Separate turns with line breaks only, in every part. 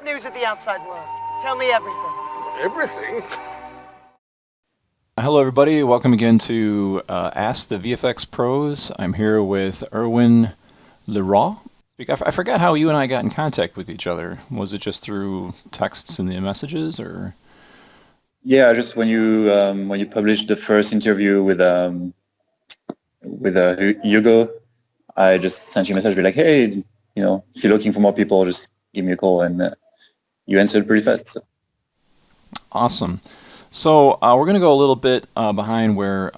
What news of the outside world? Tell me everything.
Everything?
Hello, everybody. Welcome again to Ask the VFX Pros. I'm here with Erwan Leroy. I forgot how you and I got in contact with each other. Was it just through texts and the messages, or?
Yeah, just when you published the first interview with Hugo, I just sent you a message, be like, hey, if you're looking for more people, just give me a call, and you answered pretty fast. So.
Awesome. So we're going to go a little bit behind where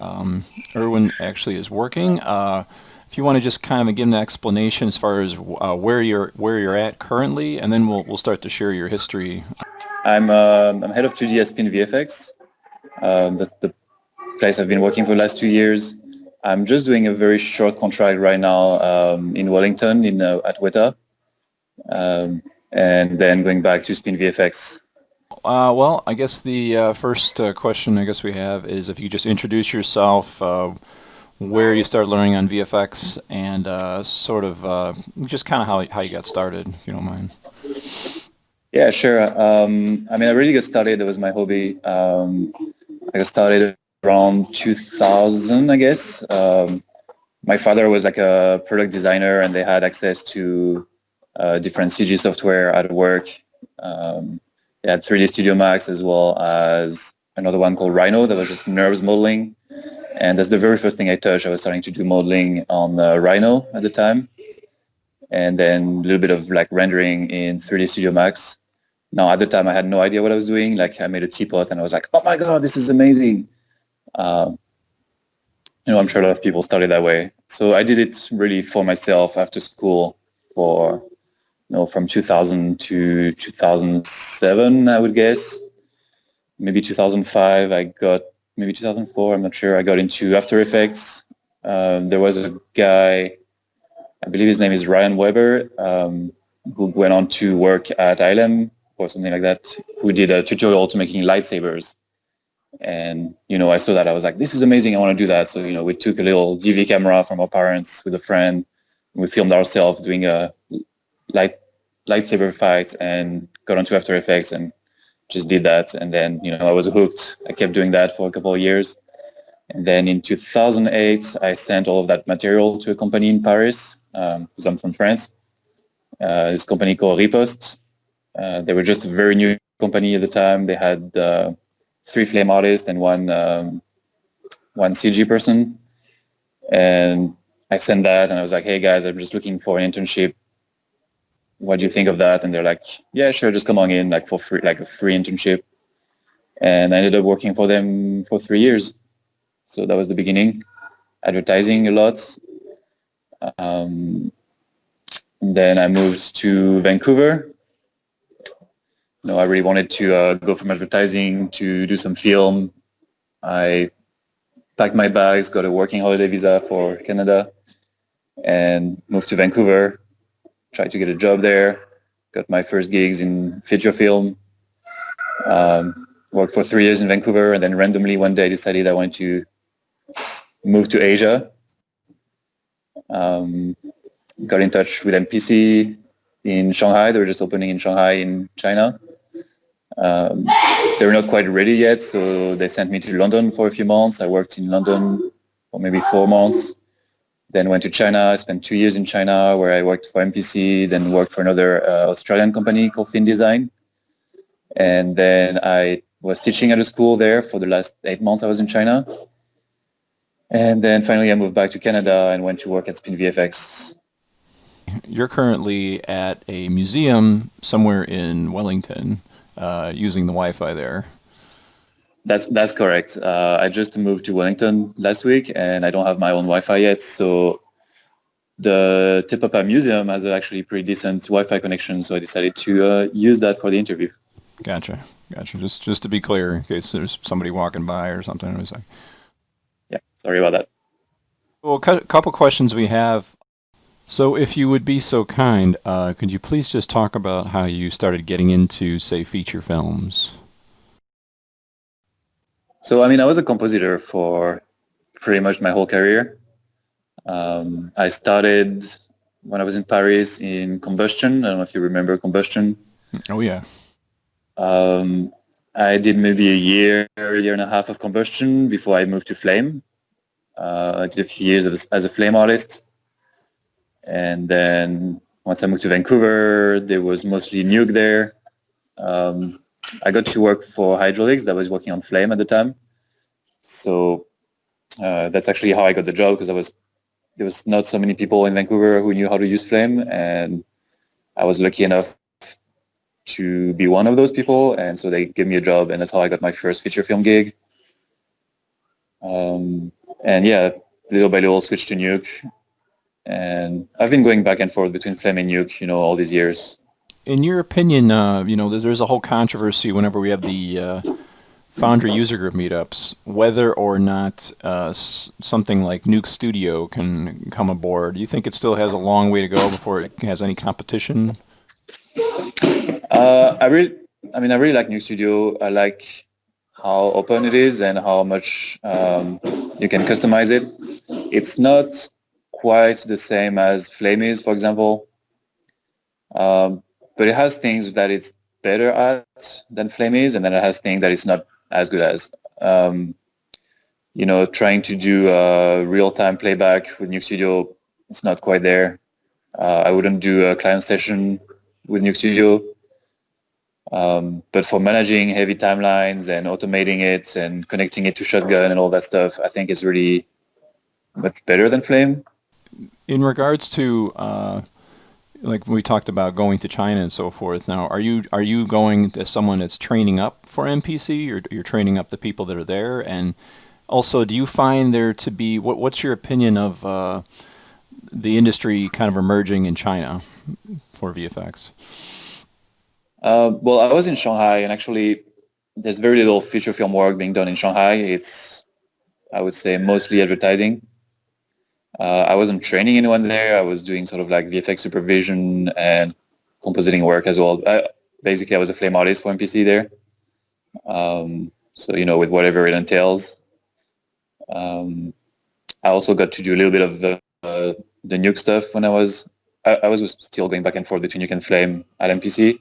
Erwan actually is working. If you want to just kind of give an explanation as far as where you're at currently, and then we'll start to share your history.
I'm head of 2D at SpinVFX. That's the place I've been working for the last 2 years. I'm just doing a very short contract right now in Wellington at Weta, and then going back to SpinVFX.
Well, I guess the first question I guess we have is if you just introduce yourself, where you started learning on VFX, and sort of just kind of how you got started, if you don't mind.
Yeah, sure. I really got started. It was my hobby. I got started around 2000, I guess. My father was like a product designer, and they had access to different CG software at work. They had 3D Studio Max as well as another one called Rhino that was just nerves modeling. And that's the very first thing I touched. I was starting to do modeling on Rhino at the time. And then a little bit of like rendering in 3D Studio Max. Now, at the time, I had no idea what I was doing. Like, I made a teapot, and I was like, oh, my God, this is amazing. I'm sure a lot of people started that way. So I did it really for myself after school for, from 2000 to 2007, I would guess. Maybe 2005, maybe 2004, I'm not sure. I got into After Effects. There was a guy, I believe his name is Ryan Weber, who went on to work at ILM or something like that, who did a tutorial to making lightsabers. And, I saw that. I was like, this is amazing. I want to do that. So, we took a little DV camera from our parents with a friend. And we filmed ourselves doing a lightsaber fight and got onto After Effects and just did that. And then, I was hooked. I kept doing that for a couple of years. And then in 2008, I sent all of that material to a company in Paris, because I'm from France. This company called Riposte. They were just a very new company at the time. They had 3 flame artists and one CG person. And I sent that, and I was like, hey guys, I'm just looking for an internship. What do you think of that? And they're like, yeah, sure, just come on in, like for free, like a free internship. And I ended up working for them for 3 years. So that was the beginning. Advertising a lot. And then I moved to Vancouver. I really wanted to go from advertising to do some film. I packed my bags, got a working holiday visa for Canada, and moved to Vancouver. Tried to get a job there. Got my first gigs in feature film. Worked for 3 years in Vancouver, and then randomly one day I decided I wanted to move to Asia. Got in touch with MPC in Shanghai. They were just opening in Shanghai in China. They were not quite ready yet, so they sent me to London for a few months. I worked in London for maybe 4 months. Then went to China. I spent 2 years in China where I worked for MPC, then worked for another Australian company called FinDesign. And then I was teaching at a school there for the last 8 months I was in China. And then finally I moved back to Canada and went to work at SpinVFX.
You're currently at a museum somewhere in Wellington, using the Wi-Fi there.
That's correct. I just moved to Wellington last week, and I don't have my own Wi-Fi yet. So the Te Papa Museum has actually pretty decent Wi-Fi connection, so I decided to use that for the interview.
Gotcha. Just to be clear, in case there's somebody walking by or something. It was like,
yeah, sorry about that.
Well, a couple questions we have. So if you would be so kind, could you please just talk about how you started getting into, say, feature films?
So, I was a compositor for pretty much my whole career. I started when I was in Paris in Combustion. I don't know if you remember Combustion.
Oh yeah.
I did maybe a year and a half of combustion before I moved to flame. I did a few years as a flame artist. And then once I moved to Vancouver, there was mostly nuke there. I got to work for Hydraulics that was working on flame at the time. So that's actually how I got the job, because there was not so many people in Vancouver who knew how to use flame, and I was lucky enough to be one of those people, and so they gave me a job, and that's how I got my first feature film gig. And yeah, little by little switched to nuke, and I've been going back and forth between flame and nuke, all these years.
In your opinion, there's a whole controversy whenever we have the Foundry user group meetups, whether or not something like Nuke Studio can come aboard. Do you think it still has a long way to go before it has any competition?
I really like Nuke Studio. I like how open it is and how much you can customize it. It's not quite the same as Flame is, for example, but it has things that it's better at than Flame is, and then it has things that it's not as good as. Trying to do real-time playback with Nuke Studio, it's not quite there. I wouldn't do a client session with Nuke Studio. But for managing heavy timelines and automating it and connecting it to Shotgun and all that stuff, I think it's really much better than Flame.
In regards to like we talked about going to China and so forth. Now, are you going as someone that's training up for MPC, or you're training up the people that are there? And also, do you find there to be what's your opinion of the industry kind of emerging in China for VFX?
Well, I was in Shanghai, and actually, there's very little feature film work being done in Shanghai. It's, I would say, mostly advertising. I wasn't training anyone there. I was doing sort of like VFX supervision and compositing work as well. Basically, I was a flame artist for MPC there. So, with whatever it entails. I also got to do a little bit of the nuke stuff when I was still going back and forth between nuke and flame at MPC.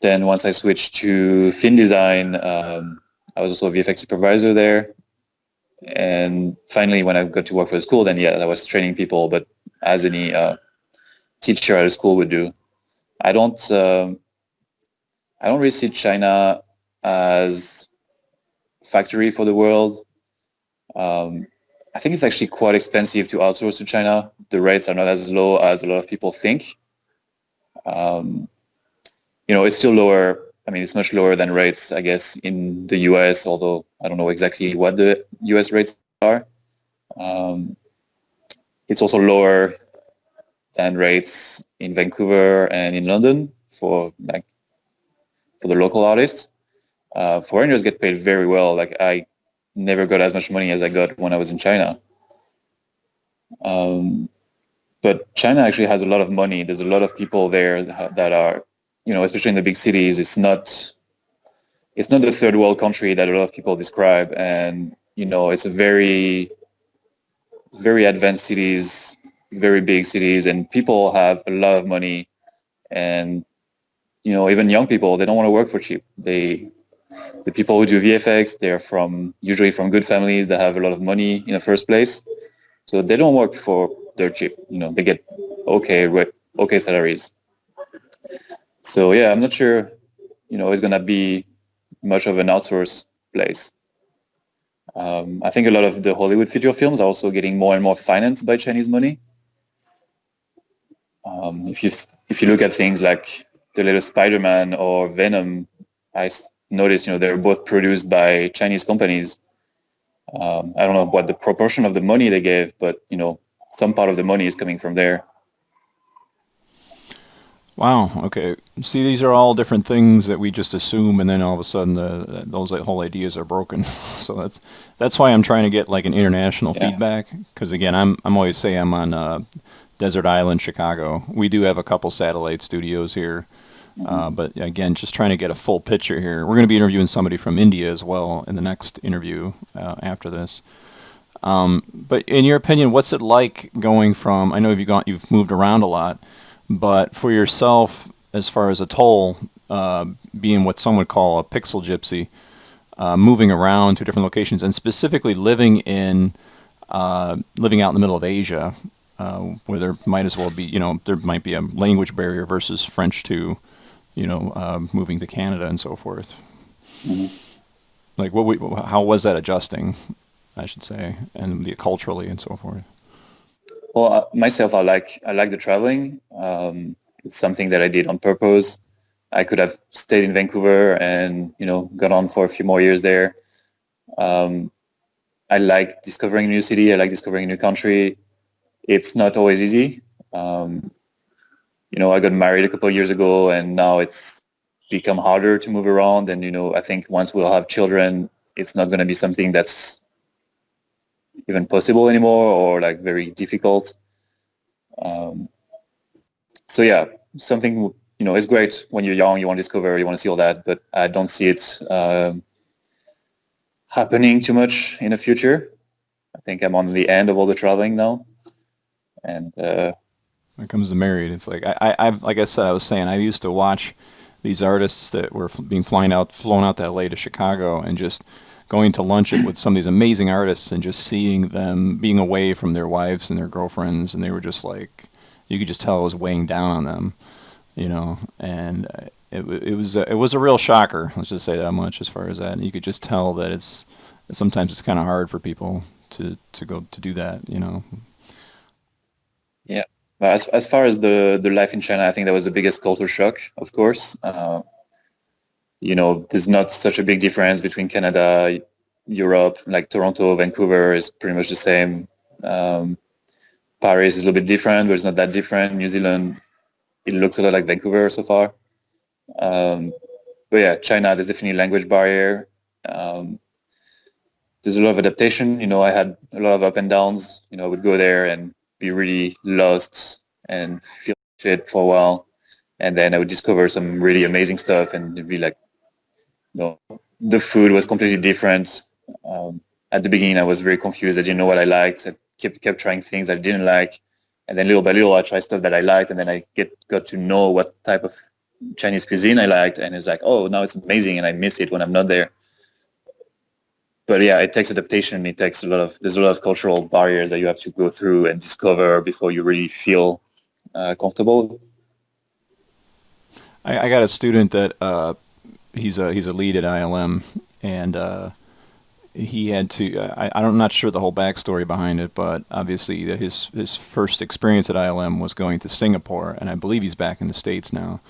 Then once I switched to film design, I was also a VFX supervisor there. And finally, when I got to work for the school, then I was training people, but as any teacher at a school would do. I don't really see China as factory for the world. I think it's actually quite expensive to outsource to China. The rates are not as low as a lot of people think. It's still lower. I mean, it's much lower than rates, I guess, in the US, although I don't know exactly what the US rates are. It's also lower than rates in Vancouver and in London for the local artists. Foreigners get paid very well. Like, I never got as much money as I got when I was in China. But China actually has a lot of money. There's a lot of people there that are, especially in the big cities. It's not the third world country that a lot of people describe. And, it's a very, very advanced cities, very big cities, and people have a lot of money. And, even young people, they don't want to work for cheap. The people who do VFX, they're usually from good families that have a lot of money in the first place. So they don't work for dirt cheap. They get okay salaries. So yeah, I'm not sure, it's going to be much of an outsourced place. I think a lot of the Hollywood feature films are also getting more and more financed by Chinese money. If you look at things like the latest Spider-Man or Venom, I noticed, they're both produced by Chinese companies. I don't know what the proportion of the money they gave, but, some part of the money is coming from there.
Wow. Okay. See, these are all different things that we just assume, and then all of a sudden, those whole ideas are broken. So that's why I'm trying to get like an international feedback. Because again, I'm always say I'm on Desert Island, Chicago. We do have a couple satellite studios here, but again, just trying to get a full picture here. We're going to be interviewing somebody from India as well in the next interview after this. But in your opinion, what's it like going from? I know you've moved around a lot. But for yourself, as far as a toll, being what some would call a pixel gypsy, moving around to different locations, and specifically living out in the middle of Asia, where there might as well be, there might be a language barrier versus French to, moving to Canada and so forth.
Mhm.
Like, how was that adjusting, I should say, and culturally and so forth?
Well, myself, I like the traveling. It's something that I did on purpose. I could have stayed in Vancouver and gone on for a few more years there. Um, I like discovering a new city. I like discovering a new country. It's not always easy. Um, I got married a couple of years ago, and now it's become harder to move around. And I think once we'll have children, it's not going to be something that's even possible anymore, or like very difficult. Um, so yeah, something it's great when you're young, you want to discover, you want to see all that, but I don't see it happening too much in the future. I think I'm on the end of all the traveling now, and
When it comes to married, it's like I've like I said, I was saying, I used to watch these artists that were being flown out to LA to Chicago, and just going to lunch with some of these amazing artists, and just seeing them being away from their wives and their girlfriends, and they were just like, you could just tell it was weighing down on them, and it was a real shocker. Let's just say that much as far as that. And you could just tell that sometimes it's kind of hard for people to go to do that.
yeah. But as far as the life in China, I think that was the biggest culture shock, of course. There's not such a big difference between Canada, Europe, like Toronto, Vancouver is pretty much the same. Paris is a little bit different, but it's not that different. New Zealand, it looks a lot like Vancouver so far. But yeah, China, there's definitely a language barrier. There's a lot of adaptation. I had a lot of up and downs. I would go there and be really lost and feel shit for a while. And then I would discover some really amazing stuff, and it'd be like, the food was completely different. At the beginning, I was very confused. I didn't know what I liked. I kept trying things I didn't like. And then little by little, I tried stuff that I liked, and then I got to know what type of Chinese cuisine I liked, and it's like, oh, now it's amazing, and I miss it when I'm not there. But yeah, it takes adaptation. There's a lot of cultural barriers that you have to go through and discover before you really feel comfortable.
I got a student that he's a lead at ILM, and he had to. I'm not sure the whole backstory behind it, but obviously his first experience at ILM was going to Singapore, and I believe he's back in the States now.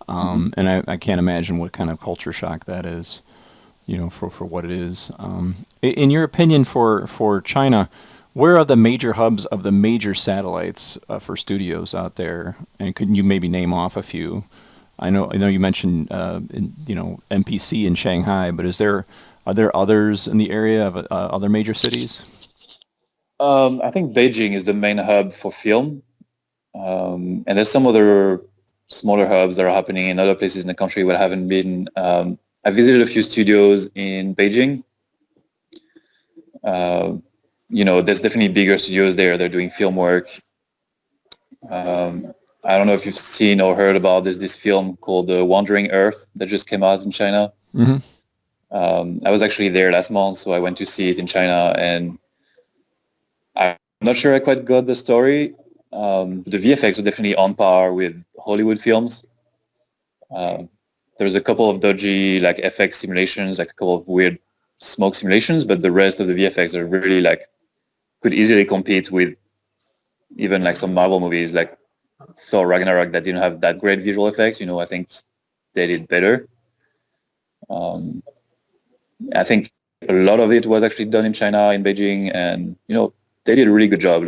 And I can't imagine what kind of culture shock that is, for what it is. In your opinion, for China, where are the major hubs of the major satellites for studios out there? And could you maybe name off a few? I know you mentioned MPC in Shanghai, but are there others in the area of other major cities?
I think Beijing is the main hub for film, and there's some other smaller hubs that are happening in other places in the country but haven't been. I visited a few studios in Beijing. There's definitely bigger studios there. They're doing film work. I don't know if you've seen or heard about this film called The Wandering Earth that just came out in China.
Mm-hmm.
I was actually there last month, so I went to see it in China, and I'm not sure I quite got the story. The VFX were definitely on par with Hollywood films. There's a couple of dodgy like FX simulations, like a couple of weird smoke simulations, but the rest of the VFX are really could easily compete with even like some Marvel movies like Thor Ragnarok that didn't have that great visual effects. I think they did better. I think a lot of it was actually done in China, in Beijing, and they did a really good job.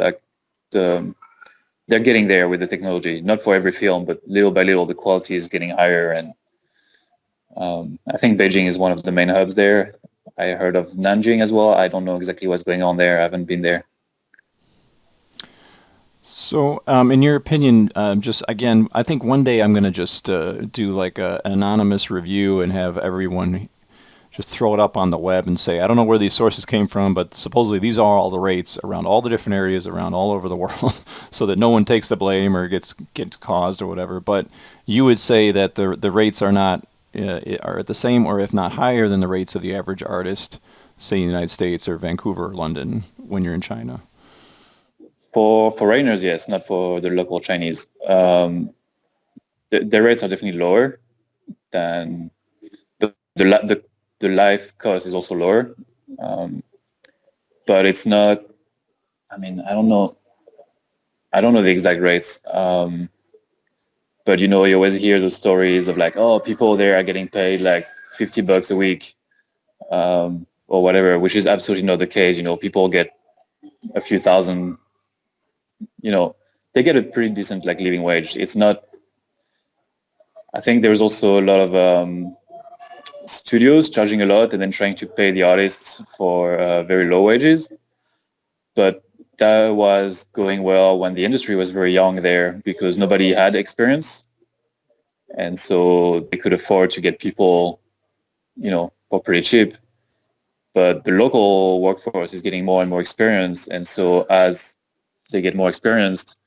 They're getting there with the technology. Not for every film, but little by little, the quality is getting higher. And I think Beijing is one of the main hubs there. I heard of Nanjing as well. I don't know exactly what's going on there. I haven't been there.
So, in your opinion, just again, I think one day I'm going to just do like an anonymous review and have everyone just throw it up on the web and say, I don't know where these sources came from, but supposedly these are all the rates around all the different areas around all over the world, so that no one takes the blame or gets caused or whatever. But you would say that the rates are not are at the same, or if not higher than the rates of the average artist, say in the United States or Vancouver or London when you're in China.
For foreigners, yes, not for the local Chinese. The rates are definitely lower than the life cost is also lower, but it's not. I mean, I don't know the exact rates, but you always hear those stories of like, oh, people there are getting paid like $50 a week, or whatever, which is absolutely not the case. People get a few thousand. They get a pretty decent like living wage. It's not. I think there's also a lot of studios charging a lot and then trying to pay the artists for very low wages. But that was going well when the industry was very young there because nobody had experience. And so they could afford to get people, for pretty cheap. But the local workforce is getting more and more experienced. And so as they get more experienced,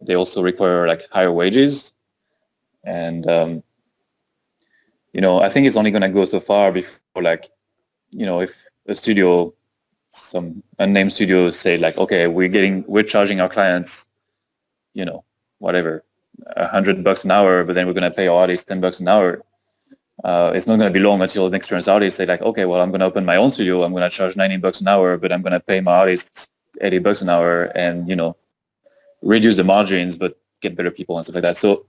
they also require like higher wages. And, I think it's only going to go so far before like, if a studio, some unnamed studios say like, okay, we're charging our clients, whatever, $100 an hour, but then we're going to pay our artists $10 an hour. It's not going to be long until an experienced artist say like, okay, well, I'm going to open my own studio. I'm going to charge $90 an hour, but I'm going to pay my artists $80 an hour and, reduce the margins, but get better people and stuff like that. So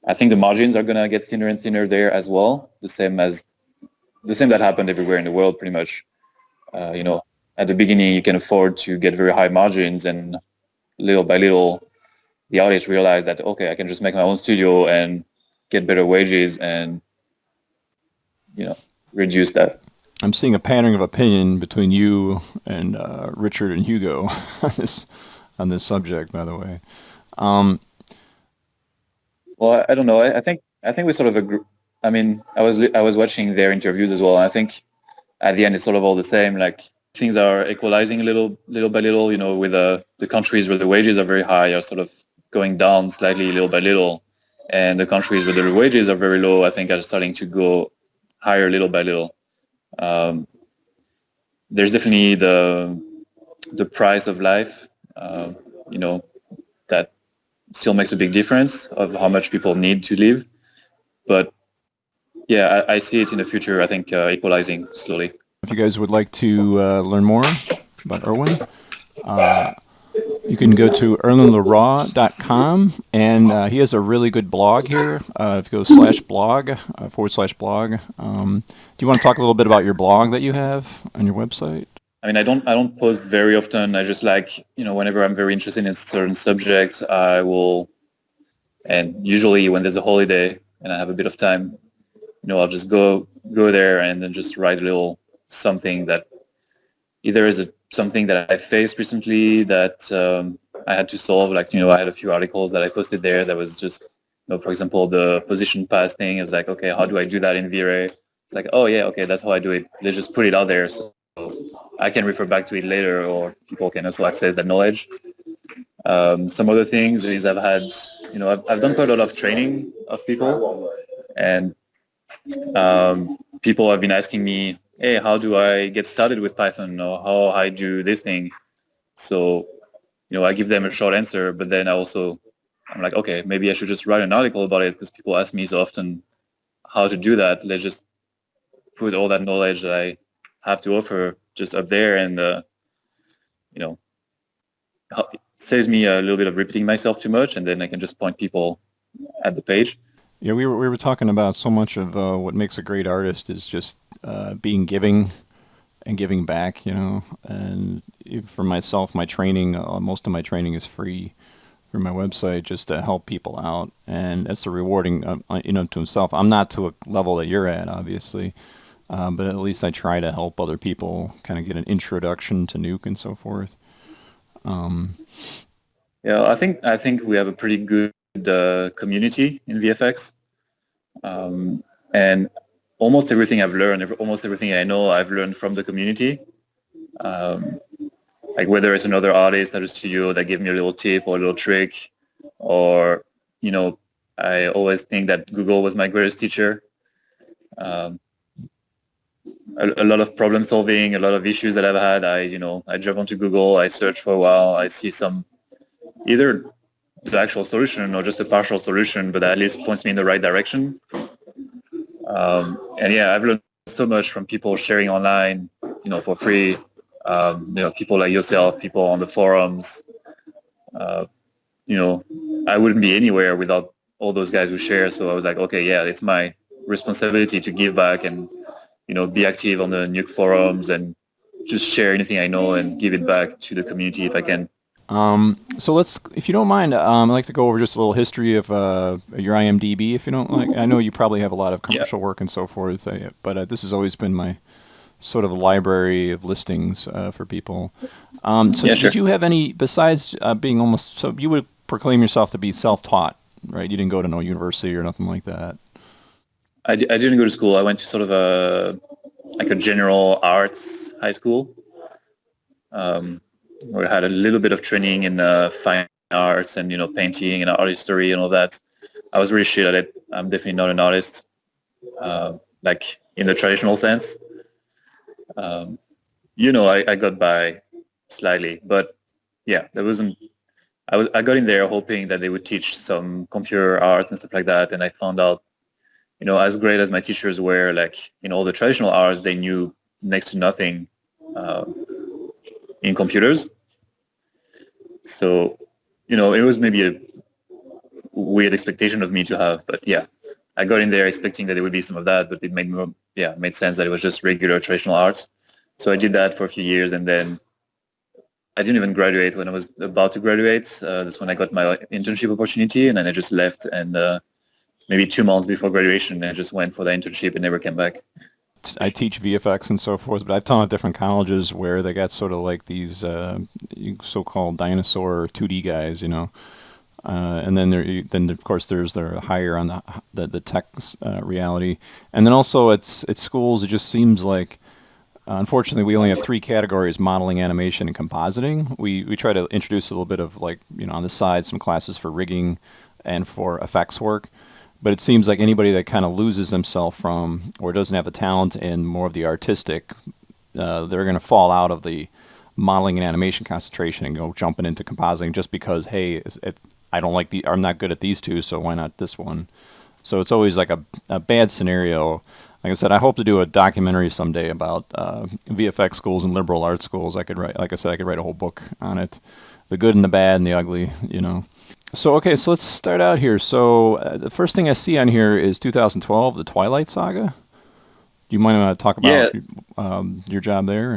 I think the margins are going to get thinner and thinner there as well. The same that happened everywhere in the world, pretty much. At the beginning, you can afford to get very high margins, and little by little, the artists realize that, okay, I can just make my own studio and get better wages and, reduce that.
I'm seeing a pattern of opinion between you and Richard and Hugo on this subject, by the way.
Well, I don't know. I think we sort of agree. I mean, I was watching their interviews as well, and I think at the end it's sort of all the same. Like things are equalizing a little by little. With the countries where the wages are very high are sort of going down slightly, little by little, and the countries where the wages are very low, I think, are starting to go higher little by little. There's definitely the price of life, that still makes a big difference of how much people need to live. But yeah, I see it in the future, I think, equalizing slowly.
If you guys would like to learn more about Erwan, you can go to erwanleroy.com, and he has a really good blog here. If you go /blog, /blog. Do you want to talk a little bit about your blog that you have on your website?
I mean, I don't post very often. I just like, whenever I'm very interested in a certain subject, I will, and usually when there's a holiday and I have a bit of time, I'll just go there and then just write a little something that either is something that I faced recently that I had to solve. Like, I had a few articles that I posted there that was just, for example, the position pass thing. It's like, okay, how do I do that in V-Ray? It's like, oh yeah, okay, that's how I do it. Let's just put it out there so I can refer back to it later, or people can also access that knowledge. Some other things is I've had, I've done quite a lot of training of people, and people have been asking me, hey, how do I get started with Python, or how I do this thing? So, I give them a short answer, but then I'm like, okay, maybe I should just write an article about it because people ask me so often how to do that. Let's just put all that knowledge that I have to offer just up there, and, it saves me a little bit of repeating myself too much, and then I can just point people at the page.
Yeah, we were talking about so much of what makes a great artist is just being giving and giving back, And for myself, my training, most of my training is free through my website just to help people out, and that's a rewarding, to himself. I'm not to a level that you're at, obviously, but at least I try to help other people kind of get an introduction to Nuke and so forth.
Yeah, I think we have a pretty good community in VFX, and almost everything I've learned, almost everything I know, I've learned from the community. Like whether it's another artist at a studio that gave me a little tip or a little trick, or, you know, I always think that Google was my greatest teacher. A lot of problem solving, a lot of issues that I've had, I jump onto Google, I search for a while, I see some, either the actual solution or just a partial solution, but at least points me in the right direction. And yeah, I've learned so much from people sharing online, for free. People like yourself, people on the forums. I wouldn't be anywhere without all those guys who share. So I was like, okay, yeah, it's my responsibility to give back and, be active on the Nuke forums and just share anything I know and give it back to the community if I can.
So let's, if you don't mind, I'd like to go over just a little history of your IMDB, if you don't like. I know you probably have a lot of commercial work and so forth, but this has always been my sort of library of listings for people. So did you have any, besides being almost, so you would proclaim yourself to be self-taught, right? You didn't go to no university or nothing like that.
I didn't go to school. I went to sort of a general arts high school. Where I had a little bit of training in fine arts and, painting and art history and all that. I was really shit at it. I'm definitely not an artist, like in the traditional sense. I got by slightly, but yeah, there wasn't. I got in there hoping that they would teach some computer art and stuff like that, and I found out, as great as my teachers were, like in all the traditional arts, they knew next to nothing in computers. So, it was maybe a weird expectation of me to have, but yeah, I got in there expecting that there would be some of that, but it made sense that it was just regular traditional arts. So I did that for a few years, and then I didn't even graduate. When I was about to graduate, that's when I got my internship opportunity, and then I just left, and maybe 2 months before graduation, I just went for the internship and never came back.
I teach VFX and so forth, but I've taught at different colleges where they got sort of like these so-called dinosaur 2D guys, and then of course there's the higher on the tech reality, and then also at schools it just seems like unfortunately we only have 3 categories: modeling, animation, and compositing. We try to introduce a little bit of, like, on the side, some classes for rigging and for effects work. But it seems like anybody that kind of loses themselves from or doesn't have the talent in more of the artistic, they're going to fall out of the modeling and animation concentration and go jumping into compositing just because, hey, I'm not good at these two, so why not this one? So it's always like a bad scenario. Like I said, I hope to do a documentary someday about VFX schools and liberal arts schools. I could write a whole book on it, the good and the bad and the ugly, So, okay, so let's start out here. So the first thing I see on here is 2012, The Twilight Saga. Do you mind talk about your job there?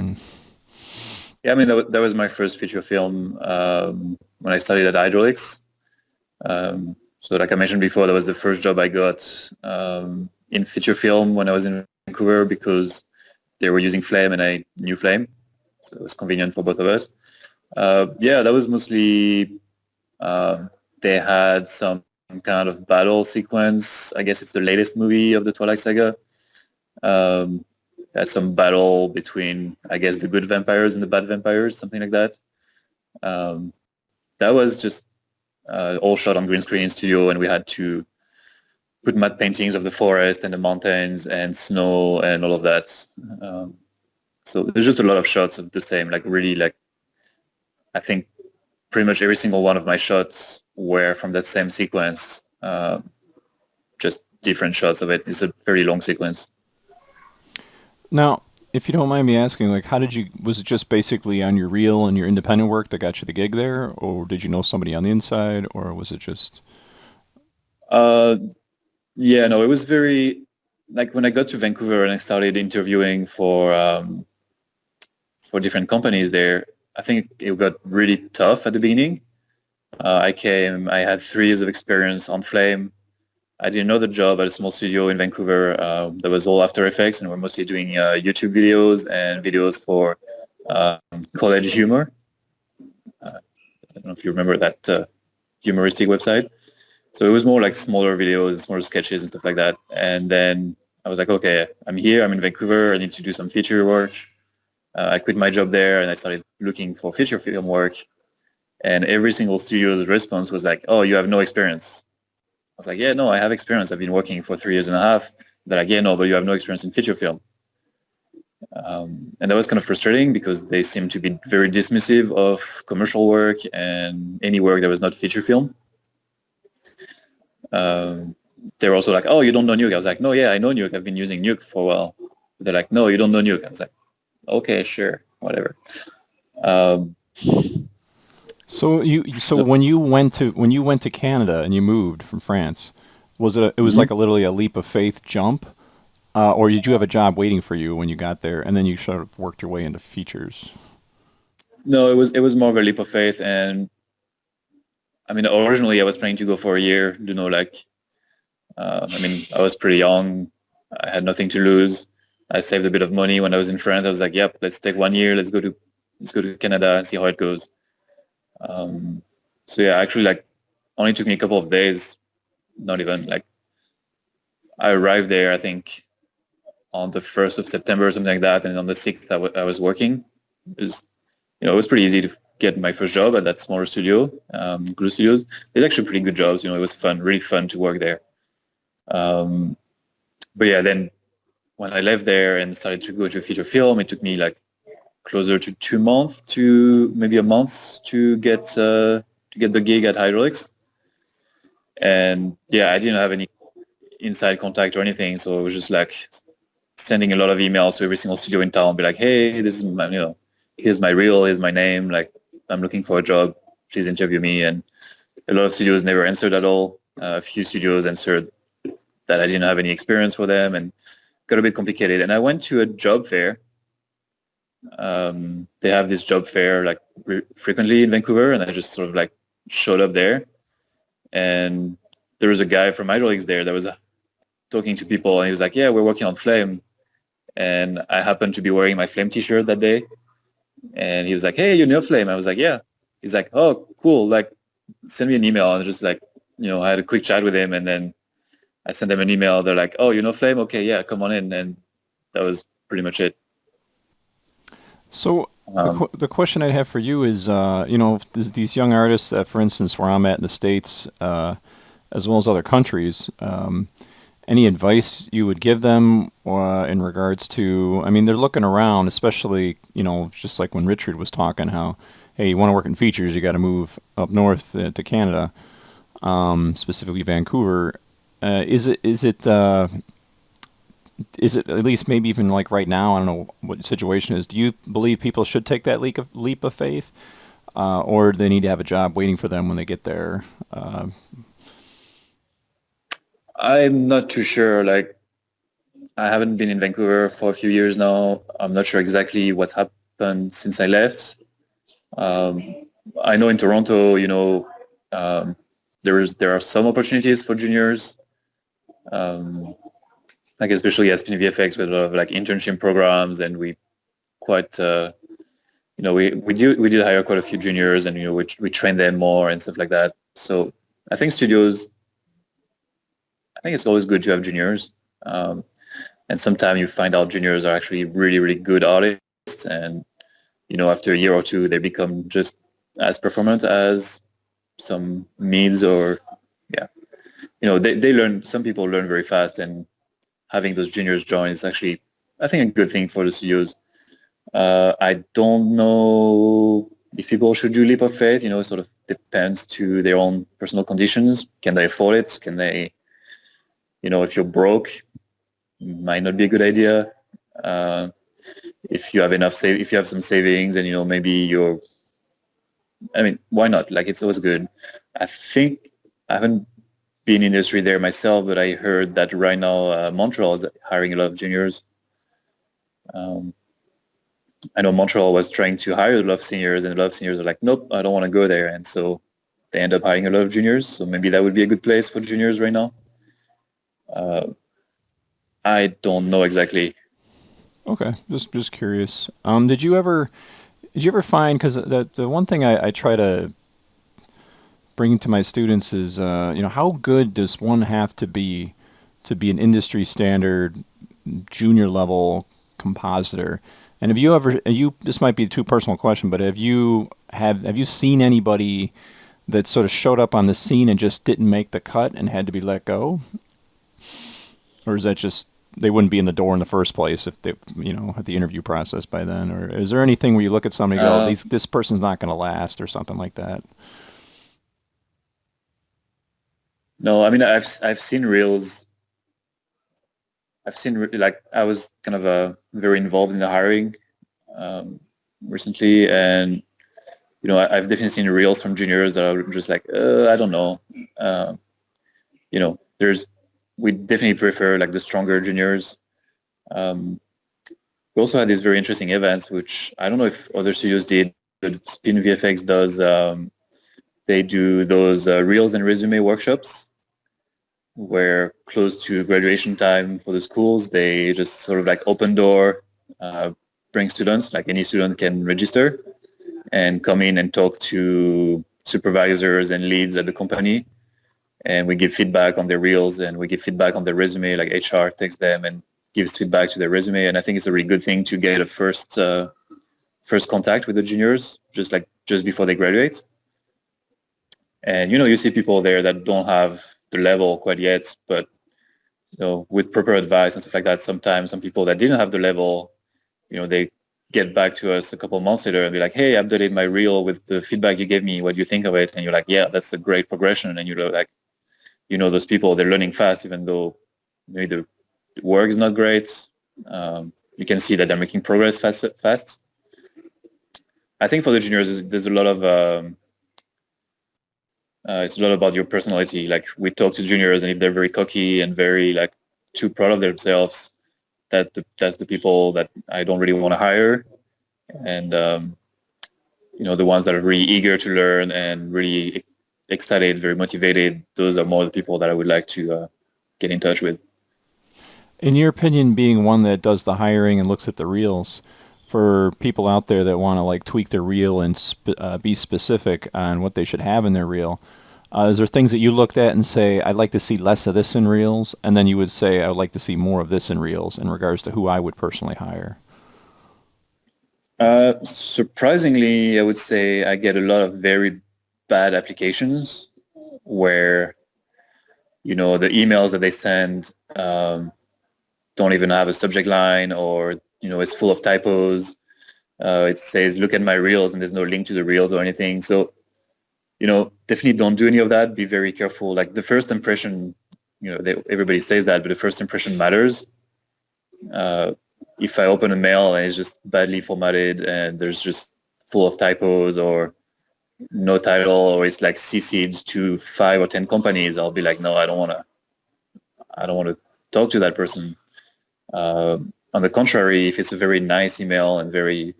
Yeah, I mean, that was my first feature film when I studied at Hydraulics. So like I mentioned before, that was the first job I got in feature film when I was in Vancouver, because they were using Flame and I knew Flame. So it was convenient for both of us. That was mostly... they had some kind of battle sequence. I guess it's the latest movie of the Twilight Saga. Had some battle between, I guess, the good vampires and the bad vampires, something like that. That was just all shot on green screen in studio, and we had to put matte paintings of the forest and the mountains and snow and all of that. So there's just a lot of shots of the same, like really, like, I think pretty much every single one of my shots were from that same sequence, just different shots of it. It's a very long sequence.
Now, if you don't mind me asking, like, was it just basically on your reel and your independent work that got you the gig there, or did you know somebody on the inside, or was it just...
No, it was very, like, when I got to Vancouver and I started interviewing for different companies there, I think it got really tough at the beginning. I had 3 years of experience on Flame. I did another job at a small studio in Vancouver that was all After Effects, and we're mostly doing YouTube videos and videos for College Humor. I don't know if you remember that humoristic website. So it was more like smaller videos, smaller sketches and stuff like that. And then I was like, okay, I'm here, I'm in Vancouver, I need to do some feature work. I quit my job there and I started looking for feature film work. And every single studio's response was like, oh, you have no experience. I was like, yeah, no, I have experience. I've been working for 3 years and a half. They're like, yeah, no, but you have no experience in feature film. And that was kind of frustrating because they seemed to be very dismissive of commercial work and any work that was not feature film. They were also like, oh, you don't know Nuke. I was like, no, yeah, I know Nuke. I've been using Nuke for a while. They're like, no, you don't know Nuke. I was like, okay, sure, whatever.
So when you went to Canada and you moved from France, was it was like literally a leap of faith jump, or did you have a job waiting for you when you got there, and then you sort of worked your way into features?
No, it was more of a leap of faith, and I mean, originally I was planning to go for a year. I mean, I was pretty young. I had nothing to lose. I saved a bit of money when I was in France. I was like, yep, let's take 1 year. Let's go to Canada and see how it goes. So yeah, actually, like, only took me a couple of days. Not even like, I arrived there, I think, on the 1st of September or something like that, and on the 6th I was working. It was pretty easy to get my first job at that smaller studio, Glue Studios. They did actually pretty good jobs. It was fun, really fun to work there. But yeah, then when I left there and started to go to feature film, it took me like closer to 2 months to maybe a month to get the gig at Hydraulics. And yeah, I didn't have any inside contact or anything, so it was just like sending a lot of emails to every single studio in town, be like, hey, this is my, here's my reel, here's my name, like, I'm looking for a job, please interview me. And a lot of studios never answered at all. A few studios answered that I didn't have any experience for them, and got a bit complicated. And I went to a job fair. They have this job fair like frequently in Vancouver, and I just sort of like showed up there. And there was a guy from Hydraulics there that was talking to people, and he was like, yeah, we're working on Flame. And I happened to be wearing my Flame t-shirt that day. And he was like, hey, you know Flame? I was like, yeah. He's like, oh, cool. Like, send me an email. And just like, I had a quick chat with him, and then I sent them an email. They're like, oh, you know Flame? Okay, yeah, come on in. And that was pretty much it.
So the question I have for you is, these young artists, for instance, where I'm at in the States, as well as other countries, any advice you would give them in regards to, I mean, they're looking around, especially, just like when Richard was talking, how, hey, you want to work in features, you got to move up north to Canada, specifically Vancouver. Is it at least maybe even like right now, I don't know what the situation is, do you believe people should take that leap of faith, or do they need to have a job waiting for them when they get there?
I'm not too sure. Like, I haven't been in Vancouver for a few years now. I'm not sure exactly what happened since I left. I know in Toronto, there are some opportunities for juniors. Like especially at SpinVFX with a lot of like internship programs, and we quite we did hire quite a few juniors, and we train them more and stuff like that. So I think it's always good to have juniors, and sometimes you find out juniors are actually really, really good artists, and after a year or two they become just as performant as some mids, or they learn. Some people learn very fast, and having those juniors join is actually, I think, a good thing for the studios. I don't know if people should do leap of faith. It sort of depends to their own personal conditions. Can they afford it? Can they, if you're broke, it might not be a good idea. If you have if you have some savings, and maybe why not? Like, it's always good. I think I haven't been in the industry there myself, but I heard that right now Montreal is hiring a lot of juniors. I know Montreal was trying to hire a lot of seniors, and a lot of seniors are like, nope, I don't want to go there. And so they end up hiring a lot of juniors. So maybe that would be a good place for juniors right now. I don't know exactly.
Okay, just curious. Did you ever find, because the one thing I try to bring to my students is, how good does one have to be an industry standard junior level compositor. And have you ever, this might be a too personal question, but have you seen anybody that sort of showed up on the scene and just didn't make the cut and had to be let go? Or is that just, they wouldn't be in the door in the first place if they, at the interview process by then? Or is there anything where you look at somebody and go, this person's not going to last, or something like that?
No, I mean, I've seen reels. Like, I was kind of very involved in the hiring recently, and I've definitely seen reels from juniors that are just like, I don't know. We definitely prefer like the stronger juniors. We also had these very interesting events, which I don't know if other studios did, but SpinVFX does. They do those reels and resume workshops, where close to graduation time for the schools, they just sort of like open door, bring students, like any student can register and come in and talk to supervisors and leads at the company. And we give feedback on their reels, and we give feedback on their resume, like HR takes them and gives feedback to their resume. And I think it's a really good thing to get a first contact with the juniors, just before they graduate. And, you see people there that don't have the level quite yet, but, with proper advice and stuff like that, sometimes some people that didn't have the level, they get back to us a couple of months later and be like, hey, I updated my reel with the feedback you gave me. What do you think of it? And you're like, yeah, that's a great progression. And you're like, those people, they're learning fast, even though maybe the work is not great. You can see that they're making progress fast. I think for the juniors, there's a lot of, it's a lot about your personality. Like, we talk to juniors, and if they're very cocky and very like too proud of themselves, that's the people that I don't really want to hire. And the ones that are really eager to learn and really excited, very motivated, those are more the people that I would like to get in touch with.
In your opinion, being one that does the hiring and looks at the reels, for people out there that want to like tweak their reel and be specific on what they should have in their reel, is there things that you looked at and say, I'd like to see less of this in reels, and then you would say, I would like to see more of this in reels, in regards to who I would personally hire?
Surprisingly, I would say I get a lot of very bad applications where, the emails that they send don't even have a subject line, or, it's full of typos. It says, look at my reels, and there's no link to the reels or anything. So, definitely don't do any of that. Be very careful. Like, the first impression, everybody says that, but the first impression matters. If I open a mail and it's just badly formatted and there's just full of typos, or no title, or it's like CC'd to 5 or 10 companies, I'll be like, no, I don't want to talk to that person. On the contrary, if it's a very nice email and very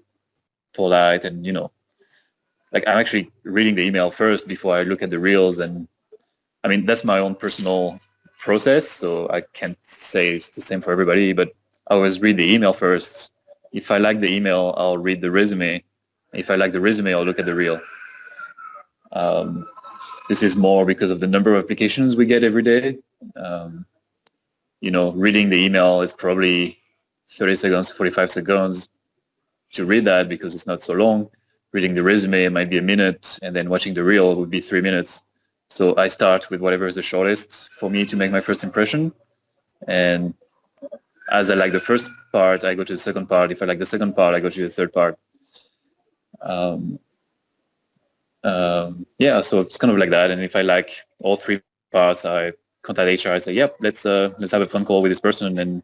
polite, and like, I'm actually reading the email first before I look at the reels. And I mean, that's my own personal process, so I can't say it's the same for everybody, but I always read the email first. If I like the email, I'll read the resume. If I like the resume, I'll look at the reel. This is more because of the number of applications we get every day. Reading the email is probably 30 seconds, 45 seconds to read that, because it's not so long. Reading the resume might be a minute, and then watching the reel would be 3 minutes. So I start with whatever is the shortest for me to make my first impression. And as I like the first part, I go to the second part. If I like the second part, I go to the third part. So it's kind of like that. And if I like all 3 parts, I contact HR. I say, yep, let's have a phone call with this person and then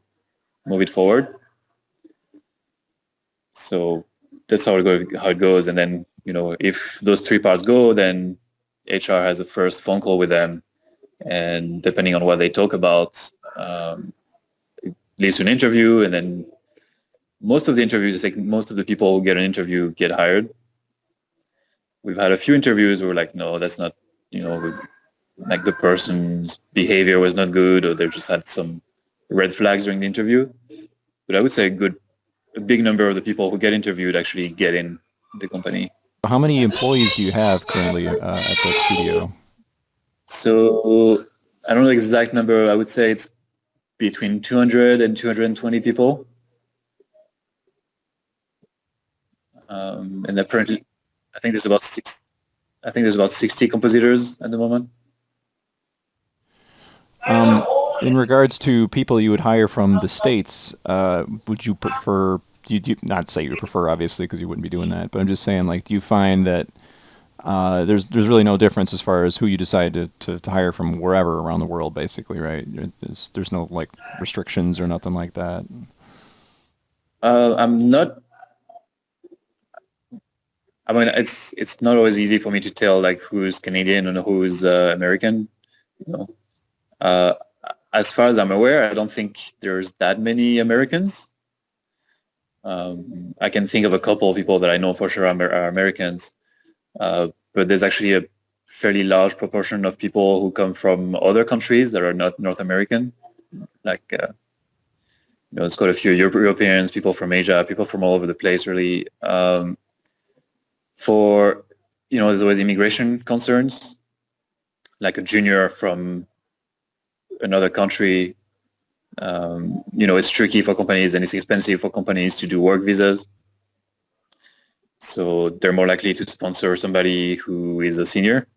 move it forward. So that's how it goes. And then, if those 3 parts go, then HR has a first phone call with them. And depending on what they talk about, it leads to an interview. And then most of the interviews, I think most of the people who get an interview get hired. We've had a few interviews where we're like, no, that's not, like the person's behavior was not good, or they just had some red flags during the interview. But I would say a big number of the people who get interviewed actually get in the company.
How many employees do you have currently at that studio?
So I don't know the exact number. I would say it's between 200 and 220 people. And apparently, I think there's about 60 compositors at the moment.
In regards to people you would hire from the States, would you prefer, do you not say you prefer, obviously, because you wouldn't be doing that, but I'm just saying, like, do you find that there's really no difference as far as who you decide to hire from wherever around the world, basically, right? There's no, like, restrictions or nothing like that?
I'm not. I mean, it's not always easy for me to tell like who's Canadian and who's American. You know, uh, as far as I'm aware, I don't think there's that many Americans. I can think of a couple of people that I know for sure are Americans, but there's actually a fairly large proportion of people who come from other countries that are not North American. Like, it's quite a few Europeans, people from Asia, people from all over the place, really. There's always immigration concerns, like a junior from another country. It's tricky for companies and it's expensive for companies to do work visas. So they're more likely to sponsor somebody who is a senior.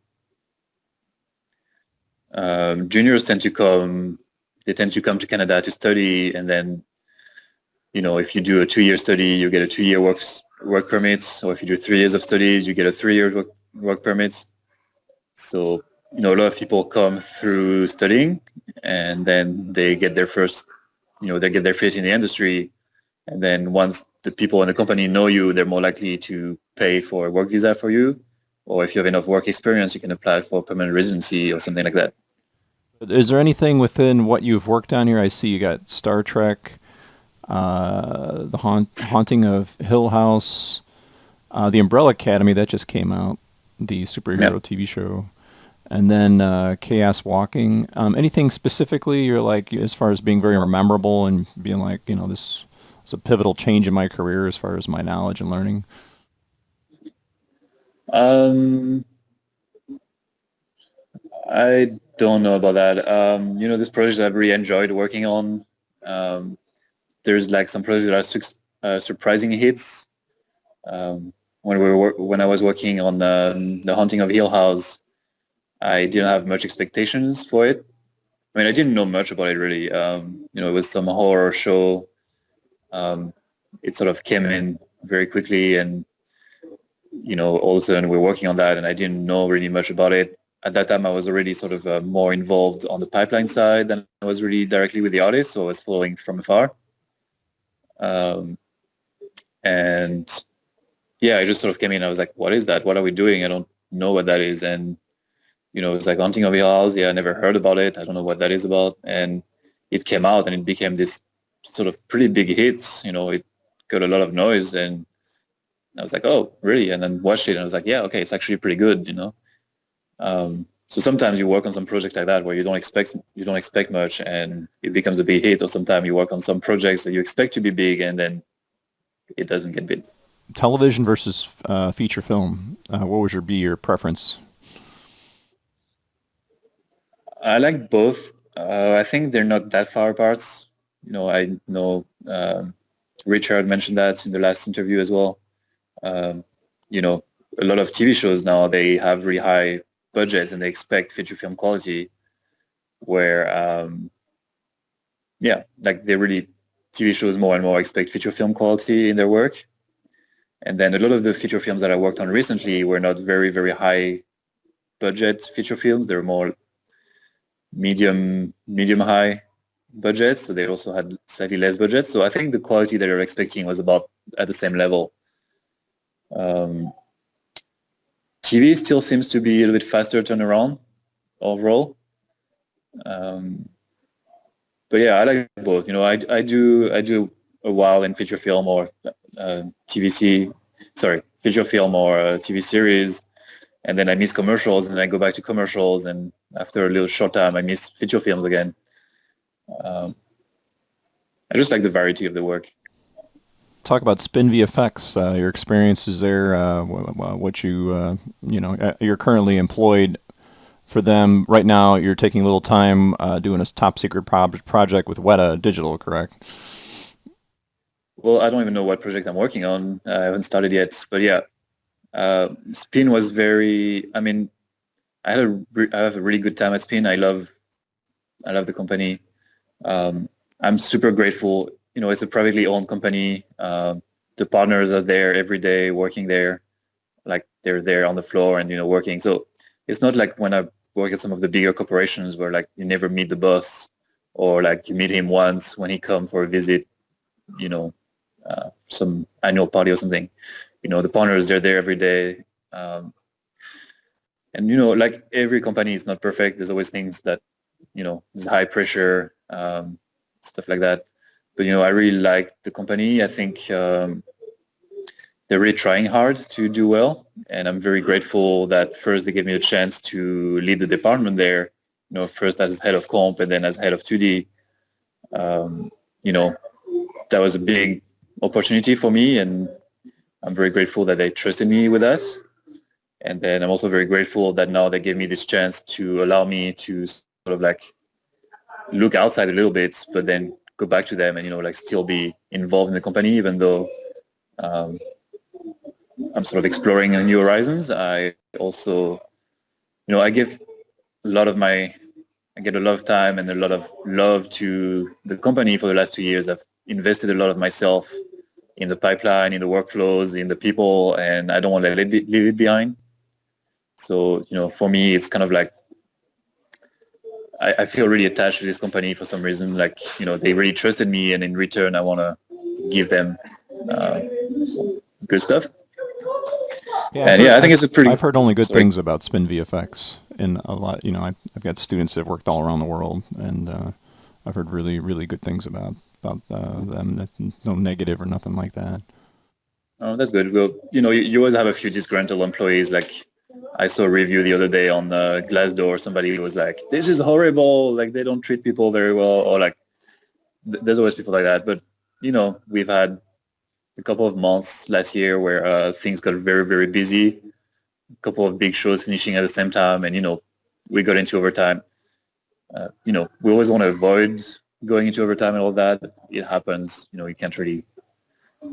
Juniors tend to come to Canada to study, and then, if you do a 2-year study, you get a 2-year work permit, or if you do 3 years of studies, you get a 3-year work permit. So, a lot of people come through studying, and then they get their first, they get their feet in the industry, and then once the people in the company know you, they're more likely to pay for a work visa for you, or if you have enough work experience, you can apply for permanent residency or something like that.
Is there anything within what you've worked on here? I see you got Star Trek, the Haunting of Hill House, the Umbrella Academy that just came out, the superhero TV show, and then Chaos Walking. Anything specifically you're like, as far as being very memorable and being like, this is a pivotal change in my career as far as my knowledge and learning?
I don't know about that. This project I've really enjoyed working on. There's like some projects that are surprising hits. When I was working on the Haunting of Hill House, I didn't have much expectations for it. I mean, I didn't know much about it really. It was some horror show. It sort of came in very quickly, and all of a sudden we're working on that, and I didn't know really much about it. At that time, I was already sort of more involved on the pipeline side than I was really directly with the artist, so I was following from afar. And yeah, I just sort of came in. I was like, "What is that? What are we doing? I don't know what that is." And it was like Haunting of Hill House. Yeah, I never heard about it. I don't know what that is about. And it came out, and it became this sort of pretty big hit. It got a lot of noise, and I was like, "Oh, really?" And then watched it, and I was like, "Yeah, okay, it's actually pretty good." So sometimes you work on some project like that where you don't expect much, and it becomes a big hit. Or sometimes you work on some projects that you expect to be big, and then it doesn't get big.
Television versus feature film. What would be your preference?
I like both. I think they're not that far apart. I know Richard mentioned that in the last interview as well. A lot of TV shows now, they have really high budgets and they expect feature film quality, where TV shows more and more expect feature film quality in their work. And then a lot of the feature films that I worked on recently were not very, very high budget feature films. They're more medium high budgets, so they also had slightly less budget. So I think the quality that you're expecting was about at the same level. TV still seems to be a little bit faster turnaround overall. But yeah, I like both. I do a while in feature film or feature film or TV series, and then I miss commercials, and then I go back to commercials, and after a little short time, I miss feature films again. I just like the variety of the work.
Talk about SpinVFX, your experiences there, what you're currently employed for them. Right now, you're taking a little time doing a top secret project with Weta Digital, correct?
Well, I don't even know what project I'm working on. I haven't started yet, but yeah, Spin was very. I mean, I have a really good time at Spin. I love the company. I'm super grateful. You know, it's a privately owned company. The partners are there every day working there, like they're there on the floor and, you know, working. So it's not like when I work at some of the bigger corporations where like you never meet the boss or like you meet him once when he comes for a visit, you know, some annual party or something. You know, the partners, they're there every day. And, you know, like every company is not perfect. There's always things that, you know, there's high pressure, stuff like that. But, you know, I really like the company. I think they're really trying hard to do well. And I'm very grateful that first they gave me a chance to lead the department there, you know, first as head of comp and then as head of 2D. You know, that was a big opportunity for me, and I'm very grateful that they trusted me with that. And then I'm also very grateful that now they gave me this chance to allow me to sort of like look outside a little bit, but then go back to them and, you know, like still be involved in the company, even though I'm sort of exploring new horizons. I also, you know, I get a lot of time and a lot of love to the company for the last 2 years. I've invested a lot of myself in the pipeline, in the workflows, in the people, and I don't want to leave it behind. So, you know, for me, it's kind of like I feel really attached to this company for some reason. Like, you know, they really trusted me, and in return, I want to give them good stuff.
Yeah,
And yeah, I think it's a pretty.
I've heard only good
Sorry.
things about SpinVFX in a lot. You know, I've got students that have worked all around the world, and I've heard really good things about them. No negative or nothing like that.
Oh, that's good. Well, you know, you always have a few disgruntled employees. Like, I saw a review the other day on Glassdoor. Somebody was like, "This is horrible. Like, they don't treat people very well," or like, there's always people like that. But you know, we've had a couple of months last year where things got very busy. A couple of big shows finishing at the same time, and you know, we got into overtime. You know, we always want to avoid going into overtime and all that. It happens. You know, you can't really.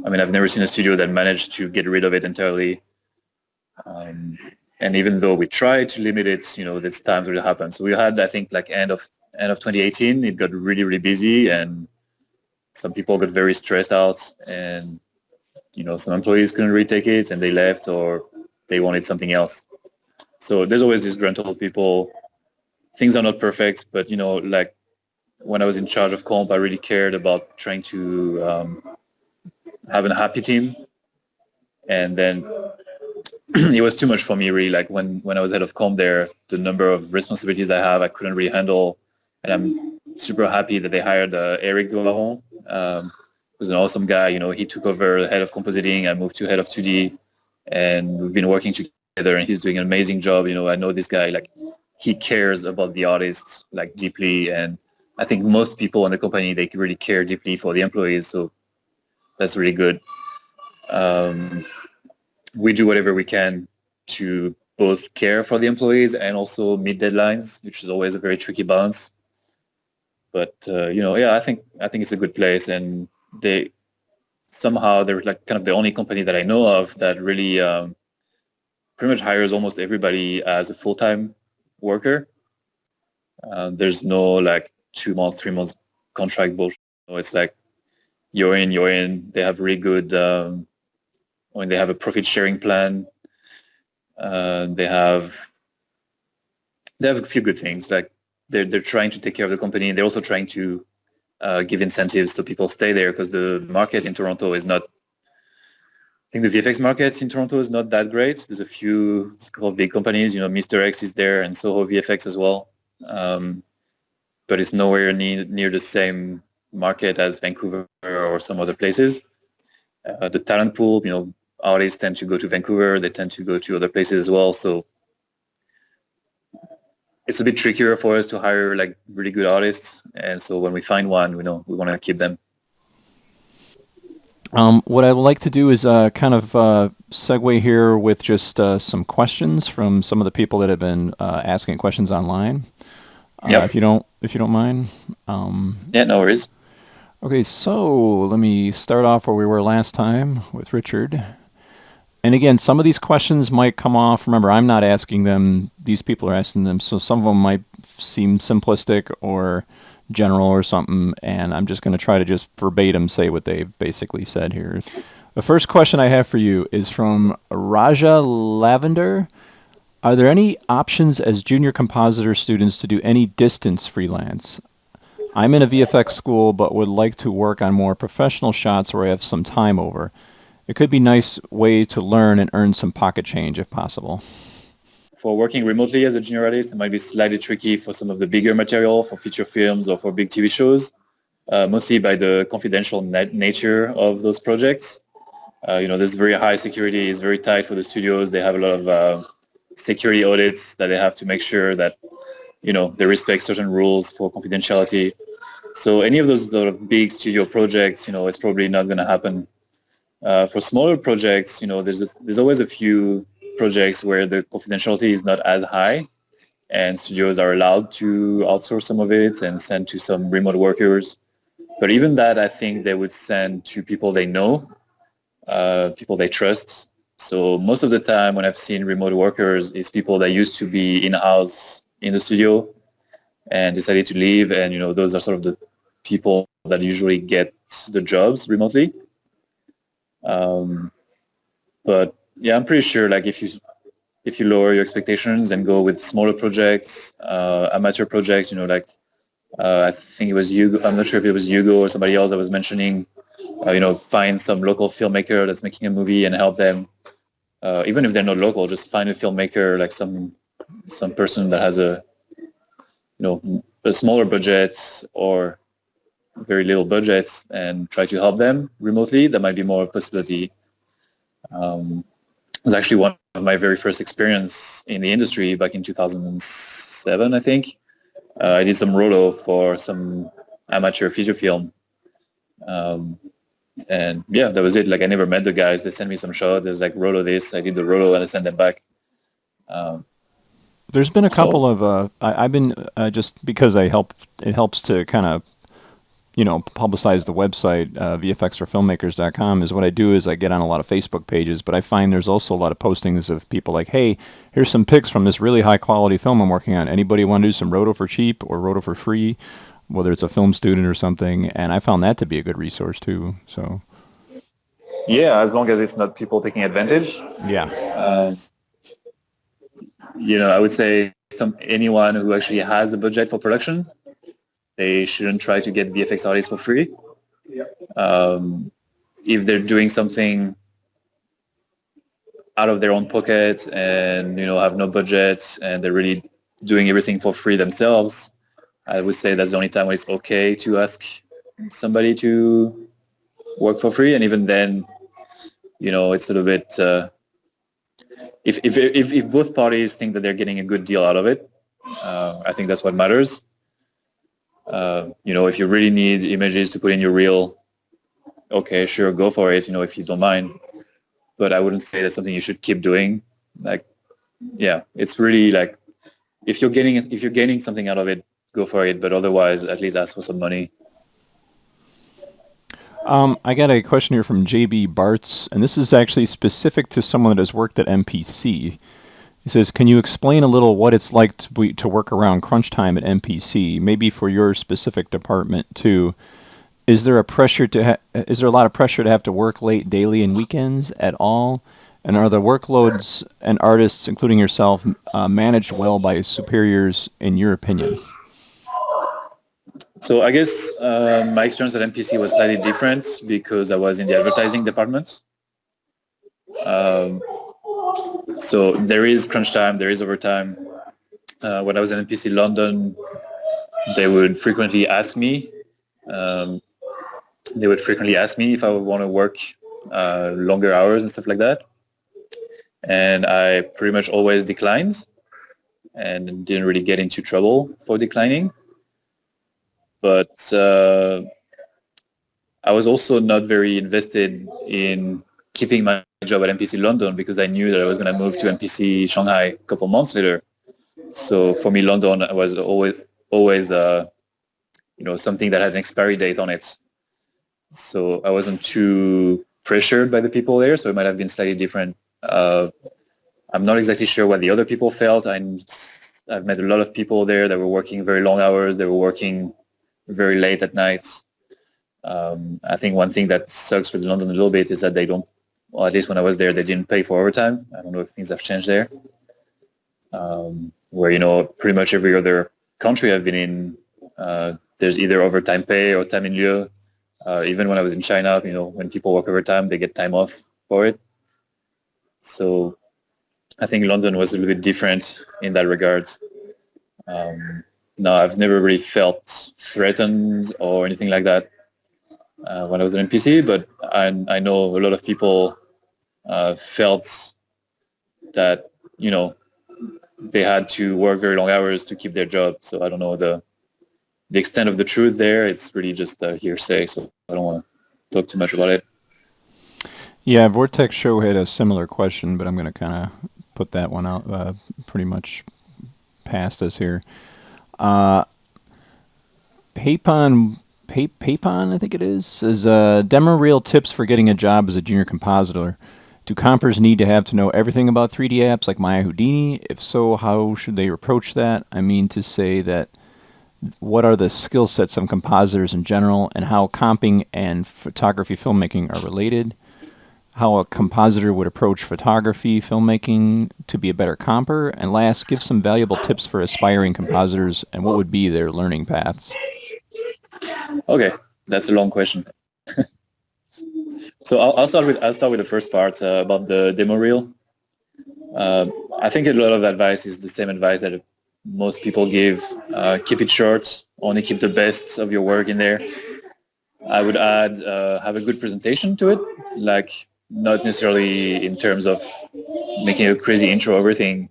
I mean, I've never seen a studio that managed to get rid of it entirely. And even though we try to limit it, you know, there's times where it happens. So we had, I think, like end of 2018, it got really busy, and some people got very stressed out, and you know, some employees couldn't really take it, and they left or they wanted something else. So there's always disgruntled people. Things are not perfect, but you know, like when I was in charge of comp, I really cared about trying to have a happy team, and then it was too much for me, really. Like when I was head of comp there, the number of responsibilities I have, I couldn't really handle. And I'm super happy that they hired Eric Dovaron. Who's an awesome guy. You know, he took over the head of compositing. I moved to head of 2D, and we've been working together, and he's doing an amazing job. You know, I know this guy, like, he cares about the artists, like, deeply. And I think most people in the company, they really care deeply for the employees. So that's really good. We do whatever we can to both care for the employees and also meet deadlines, which is always a very tricky balance. But you know, yeah, I think it's a good place, and they're like kind of the only company that I know of that really pretty much hires almost everybody as a full-time worker. There's no like 2 months, 3 months contract bullshit. So it's like you're in. They have really good when they have a profit sharing plan. They have a few good things. Like they're trying to take care of the company, and they're also trying to give incentives so people stay there, because the market in Toronto is not. I think the VFX market in Toronto is not that great. There's a couple of big companies. You know, Mr. X is there, and Soho VFX as well. But it's nowhere near the same market as Vancouver or some other places. The talent pool, you know, artists tend to go to Vancouver. They tend to go to other places as well. So it's a bit trickier for us to hire like really good artists. And so when we find one, we know we want to keep them.
What I would like to do is kind of segue here with just some questions from some of the people that have been asking questions online.
Yep.
If you don't mind.
Yeah, no worries.
Okay, so let me start off where we were last time with Richard. And again, some of these questions might come off. Remember, I'm not asking them; these people are asking them. So some of them might seem simplistic or general or something. And I'm just going to try to just verbatim say what they've basically said here. The first question I have for you is from Raja Lavender. Are there any options as junior compositor students to do any distance freelance? I'm in a VFX school but would like to work on more professional shots where I have some time over. It could be a nice way to learn and earn some pocket change if possible.
For working remotely as a junior artist, it might be slightly tricky for some of the bigger material, for feature films or for big TV shows, mostly by the confidential nature of those projects. There's very high security. It's very tight for the studios. They have a lot of security audits that they have to make sure that, they respect certain rules for confidentiality. So any of those sort of big studio projects, it's probably not going to happen. For smaller projects, there's always a few projects where the confidentiality is not as high, and studios are allowed to outsource some of it and send to some remote workers. But even that, I think they would send to people they know, people they trust. So most of the time when I've seen remote workers, it's people that used to be in-house in the studio and decided to leave, and those are sort of the people that usually get the jobs remotely. But yeah, I'm pretty sure like if you lower your expectations and go with smaller projects, amateur projects, I think it was Hugo. I'm not sure if it was Hugo or somebody else that was mentioning, find some local filmmaker that's making a movie and help them. Even if they're not local, just find a filmmaker, like some person that has a smaller budget or very little budget, and try to help them remotely. That might be more a possibility. It was actually one of my very first experience in the industry back in 2007, I think. I did some rolo for some amateur feature film. And yeah, that was it. Like I never met the guys. They sent me some shot. There's like rolo this. I did the rolo and I sent them back.
There's been a
So
couple of I've been just because it helps to kind of publicize the website, VFXforFilmmakers.com. Is what I do is I get on a lot of Facebook pages, but I find there's also a lot of postings of people like, hey, here's some pics from this really high quality film I'm working on. Anybody want to do some roto for cheap or roto for free, whether it's a film student or something? And I found that to be a good resource too. So
yeah, as long as it's not people taking advantage,
yeah.
I would say anyone who actually has a budget for production, they shouldn't try to get VFX artists for free. If they're doing something out of their own pocket and have no budget and they're really doing everything for free themselves, I would say that's the only time when it's okay to ask somebody to work for free. And even then, it's a little bit. If both parties think that they're getting a good deal out of it, I think that's what matters. If you really need images to put in your reel, okay, sure, go for it. If you don't mind, but I wouldn't say that's something you should keep doing. Like, yeah, it's really like if you're gaining something out of it, go for it. But otherwise, at least ask for some money.
I got a question here from JB Bartz, and this is actually specific to someone that has worked at MPC. He says, can you explain a little what it's like to work around crunch time at MPC, maybe for your specific department too? Is there a lot of pressure to have to work late daily and weekends at all? And are the workloads and artists, including yourself, managed well by superiors, in your opinion?
So I guess my experience at MPC was slightly different because I was in the advertising department. So there is crunch time, there is overtime. When I was in MPC London, they would frequently ask me. If I would want to work longer hours and stuff like that, and I pretty much always declined, and didn't really get into trouble for declining. But I was also not very invested in keeping my job at MPC London because I knew that I was going to move to MPC Shanghai a couple months later. So for me, London was always something that had an expiry date on it. So I wasn't too pressured by the people there. So it might have been slightly different. I'm not exactly sure what the other people felt. I've met a lot of people there that were working very long hours. They were working very late at night. I think one thing that sucks with London a little bit is that they don't, well, at least when I was there, they didn't pay for overtime. I don't know if things have changed there. Where, pretty much every other country I've been in, there's either overtime pay or time in lieu. Even when I was in China, when people work overtime, they get time off for it. So I think London was a little bit different in that regard. No, I've never really felt threatened or anything like that when I was in NPC, but I know a lot of people felt that, they had to work very long hours to keep their job. So I don't know the extent of the truth there. It's really just hearsay, so I don't want to talk too much about it.
Yeah, Vortex Show had a similar question, but I'm going to kind of put that one out pretty much past us here. Paypon, I think it is demo reel tips for getting a job as a junior compositor. Do compers need to know everything about 3D apps like Maya Houdini? If so, how should they approach that? I mean to say that what are the skill sets of compositors in general and how comping and photography filmmaking are related? How a compositor would approach photography filmmaking to be a better comper? And last, give some valuable tips for aspiring compositors and what would be their learning paths.
Okay, that's a long question. So I'll start with the first part about the demo reel. I think a lot of advice is the same advice that most people give. Keep it short. Only keep the best of your work in there. I would add have a good presentation to it, like not necessarily in terms of making a crazy intro of everything,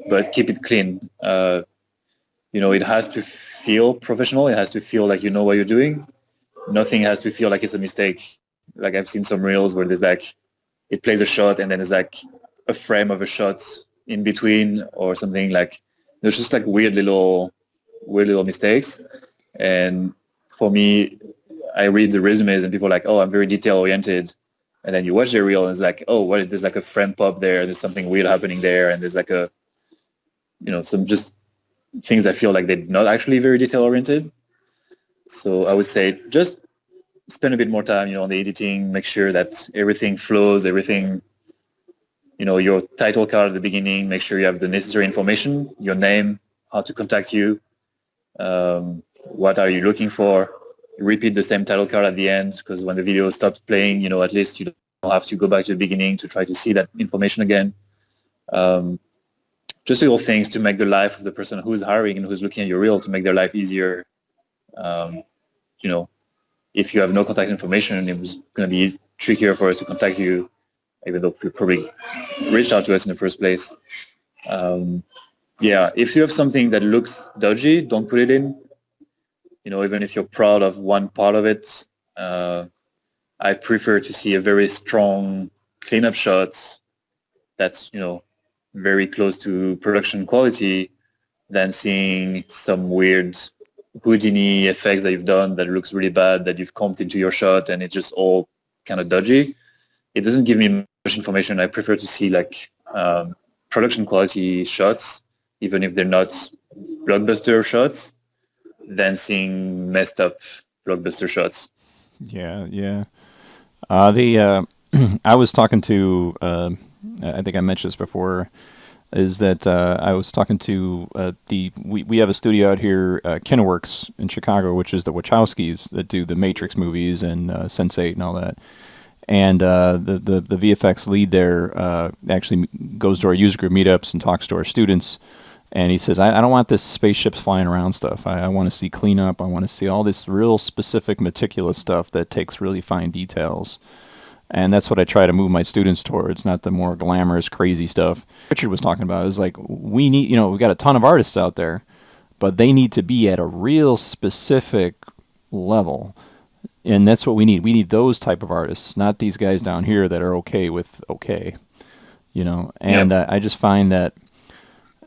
but keep it clean. It has to feel professional. It has to feel like you know what you're doing. Nothing has to feel like it's a mistake. Like I've seen some reels where there's it plays a shot and then there's a frame of a shot in between or something. Like there's just weird little mistakes. And for me, I read the resumes and people are like, oh, I'm very detail oriented. And then you watch the reel and it's like, oh, what? There's a frame pop there. There's something weird happening there. And there's some just things I feel like they're not actually very detail oriented. So I would say just spend a bit more time, on the editing, make sure that everything flows, everything, your title card at the beginning, make sure you have the necessary information, your name, how to contact you, what are you looking for, repeat the same title card at the end, because when the video stops playing, at least you don't have to go back to the beginning to try to see that information again. Just little things to make the life of the person who is hiring and who's looking at your reel to make their life easier. If you have no contact information, it was going to be trickier for us to contact you, even though you probably reached out to us in the first place. If you have something that looks dodgy, don't put it in. Even if you're proud of one part of it, I prefer to see a very strong cleanup shot that's, very close to production quality than seeing some weird Houdini effects that you've done that looks really bad, that you've comped into your shot and it's just all kind of dodgy. It doesn't give me much information. I prefer to see production quality shots, even if they're not blockbuster shots, than seeing messed up blockbuster shots.
Yeah. I was talking to, I think I mentioned this before, is that I was talking to we have a studio out here, Kineworks in Chicago, which is the Wachowskis that do the Matrix movies and Sense8 and all that. And the VFX lead there actually goes to our user group meetups and talks to our students. And he says, I don't want this spaceships flying around stuff. I want to see cleanup. I want to see all this real specific, meticulous stuff that takes really fine details. And that's what I try to move my students towards, not the more glamorous, crazy stuff Richard was talking about. Is we need, we've got a ton of artists out there, but they need to be at a real specific level. And that's what we need. We need those type of artists, not these guys down here that are okay with okay, you know. And I just find that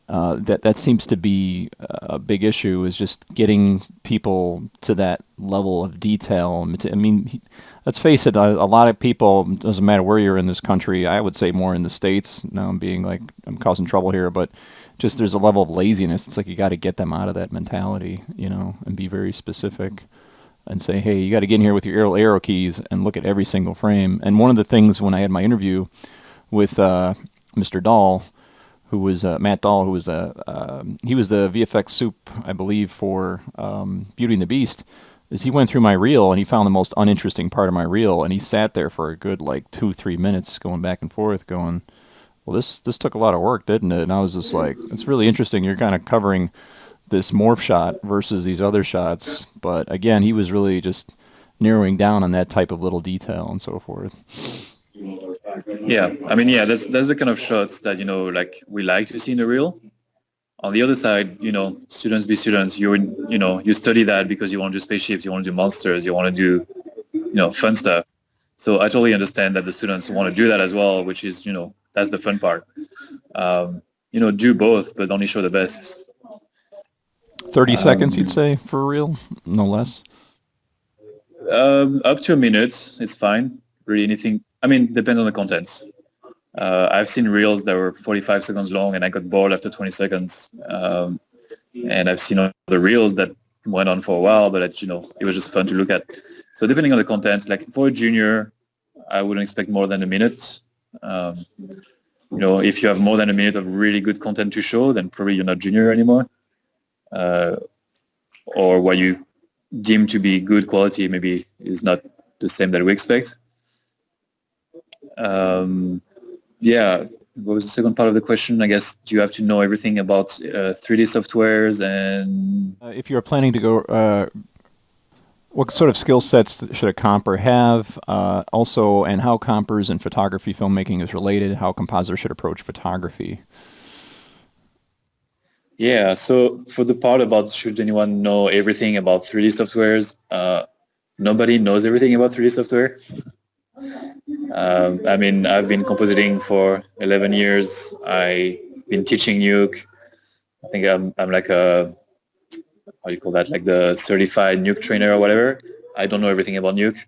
that seems to be a big issue, is just getting people to that level of detail. I mean, let's face it, a lot of people, doesn't matter where you're in this country, I would say more in the States, now I'm being like, I'm causing trouble here, but just there's a level of laziness. It's like you got to get them out of that mentality, you know, and be very specific and say, hey, you got to get in here with your arrow keys and look at every single frame. And one of the things when I had my interview with Mr. Dahl, who was Matt Dahl, who was he was the VFX soup, I believe, for Beauty and the Beast, is he went through my reel and he found the most uninteresting part of my reel, and he sat there for a good like 2-3 minutes going back and forth going, well, this took a lot of work, didn't it? And I was just like, it's really interesting. You're kind of covering this morph shot versus these other shots. But again, he was really just narrowing down on that type of little detail and so forth.
Yeah, I mean, yeah, that's the kind of shots that, you know, like we like to see in the reel. On the other side, you know, students be students. You know, you study that because you want to do spaceships, you want to do monsters, you want to do, you know, fun stuff. So I totally understand that the students want to do that as well, which is, you know, that's the fun part. You know, do both, but only show the best.
30 seconds, you'd say, for real? No less?
Up to a minute, it's fine. Really anything. I mean, depends on the contents. I've seen reels that were 45 seconds long and I got bored after 20 seconds. And I've seen other reels that went on for a while, but, you know, it was just fun to look at. So depending on the content, like for a junior, I wouldn't expect more than a minute. You know, if you have more than a minute of really good content to show, then probably you're not junior anymore. Or what you deem to be good quality maybe is not the same that we expect. Yeah, what was the second part of the question? I guess, do you have to know everything about 3D softwares and...
if you're planning to go, what sort of skill sets should a comper have? Also, and how compers and photography filmmaking is related, how compositors should approach photography.
Yeah, so for the part about should anyone know everything about 3D softwares, nobody knows everything about 3D software. I mean, I've been compositing for 11 years. I've been teaching Nuke. I think I'm like a, how do you call that, like the certified Nuke trainer or whatever. I don't know everything about Nuke.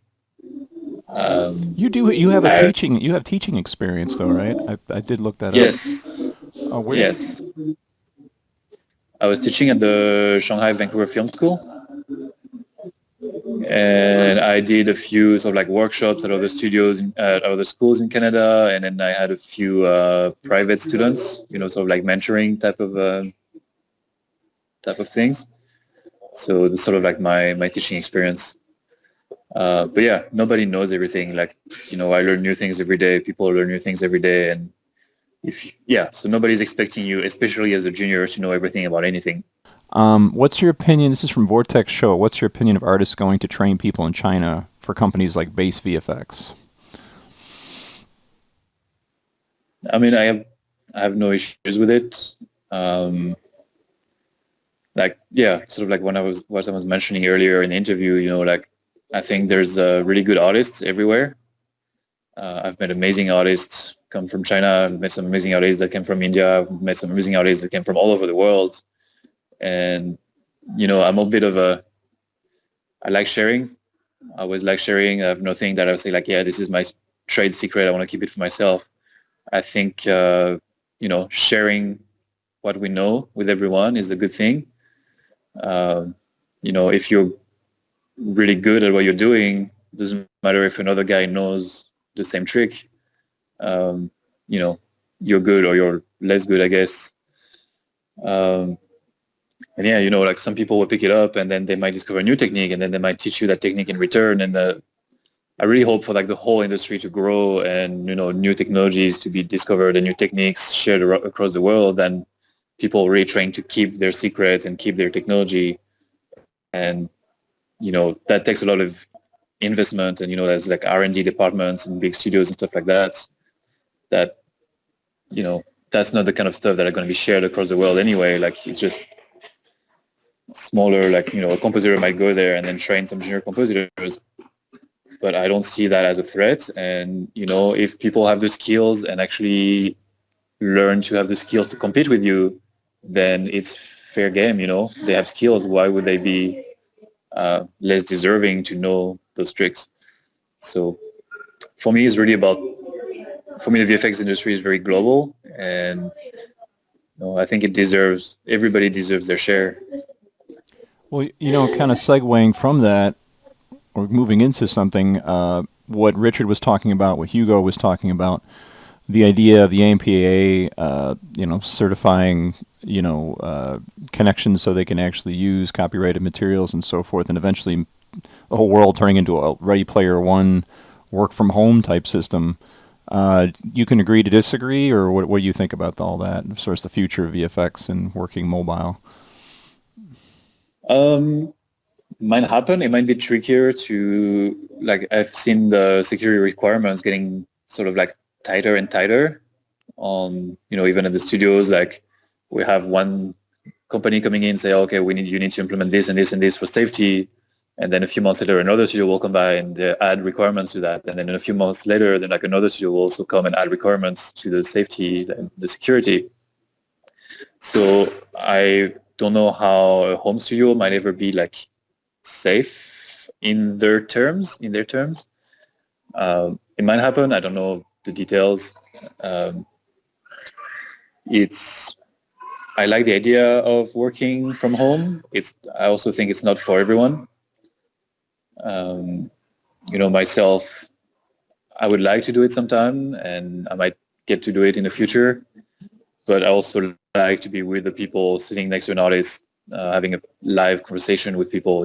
You have teaching experience though, right? I did look that
yes.
up. Yes.
Yes. I was teaching at the Shanghai Vancouver Film School. And I did a few sort of like workshops at other studios, at other schools in Canada, and then I had a few private students, you know, sort of like mentoring type of things. So that's sort of like my teaching experience. But yeah, nobody knows everything. Like, you know, I learn new things every day. People learn new things every day, and so nobody's expecting you, especially as a junior, to know everything about anything.
What's your opinion? This is from Vortex Show. What's your opinion of artists going to train people in China for companies like Base VFX?
I mean, I have no issues with it. Like, yeah, sort of like what I was mentioning earlier in the interview, you know, like I think there's really good artists everywhere. I've met amazing artists come from China. I've met some amazing artists that came from India. I've met some amazing artists that came from all over the world. And, you know, I'm a bit of I like sharing. I always like sharing. I have nothing that I would say like, yeah, this is my trade secret. I want to keep it for myself. I think, you know, sharing what we know with everyone is a good thing. You know, if you're really good at what you're doing, it doesn't matter if another guy knows the same trick. You know, you're good or you're less good, I guess. And yeah, you know, like some people will pick it up and then they might discover a new technique and then they might teach you that technique in return. And I really hope for like the whole industry to grow and, you know, new technologies to be discovered and new techniques shared across the world, and people really trying to keep their secrets and keep their technology. And, you know, that takes a lot of investment, and, you know, there's like R&D departments and big studios and stuff like that, you know, that's not the kind of stuff that are going to be shared across the world anyway. Like, it's just smaller, like, you know, a composer might go there and then train some junior compositors, but I don't see that as a threat. And, if people have the skills and actually learn to have the skills to compete with you, then it's fair game. They have skills. Why would they be less deserving to know those tricks? So for me, it's really about, the VFX industry is very global, and I think everybody deserves their share.
Well, kind of segueing from that, or moving into something, what Richard was talking about, what Hugo was talking about, the idea of the AMPAA, certifying, connections so they can actually use copyrighted materials and so forth, and eventually the whole world turning into a Ready Player One work from home type system. You can agree to disagree, or what do you think about all that, as far as the future of VFX and working mobile?
Might happen. It might be trickier to, I've seen the security requirements getting sort of tighter and tighter on, even at the studios. We have one company coming in and say, okay, you need to implement this and this and this for safety. And then a few months later, another studio will come by and add requirements to that. And then a few months later, then another studio will also come and add requirements to the safety and the security. So I don't know how a home studio might ever be safe in their terms. It might happen. I don't know the details. I like the idea of working from home. I also think it's not for everyone. Myself, I would like to do it sometime, and I might get to do it in the future. But I also like to be with the people, sitting next to an artist, having a live conversation with people.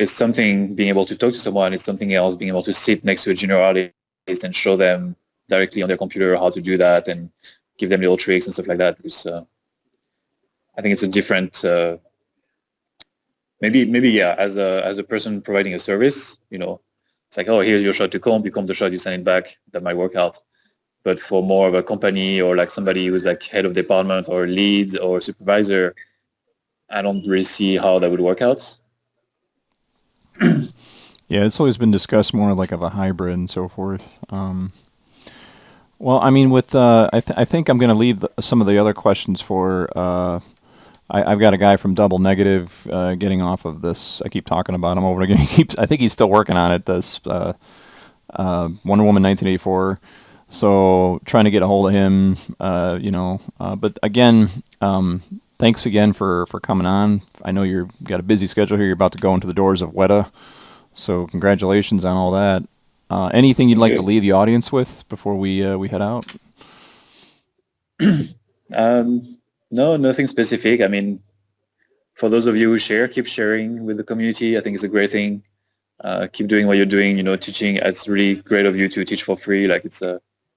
It's something being able to talk to someone. It's something else being able to sit next to a junior artist and show them directly on their computer how to do that and give them little tricks and stuff like that. Because I think it's a different. Maybe yeah. As a person providing a service, it's like, oh, here's your shot to comp. You comp the shot, you send it back. That might work out. But for more of a company, or somebody who's head of department or lead or supervisor, I don't really see how that would work out.
Yeah, it's always been discussed more of a hybrid and so forth. Well, I mean, with I think I'm going to leave some of the other questions for. I've got a guy from Double Negative getting off of this. I keep talking about him over again. I think he's still working on it. This Wonder Woman 1984. So trying to get a hold of him, But again, thanks again for coming on. I know you've got a busy schedule here. You're about to go into the doors of Weta. So congratulations on all that. Anything you'd like to leave the audience with before we head out?
No, nothing specific. I mean, for those of you who share, keep sharing with the community. I think it's a great thing. Keep doing what you're doing. Teaching. It's really great of you to teach for free. It's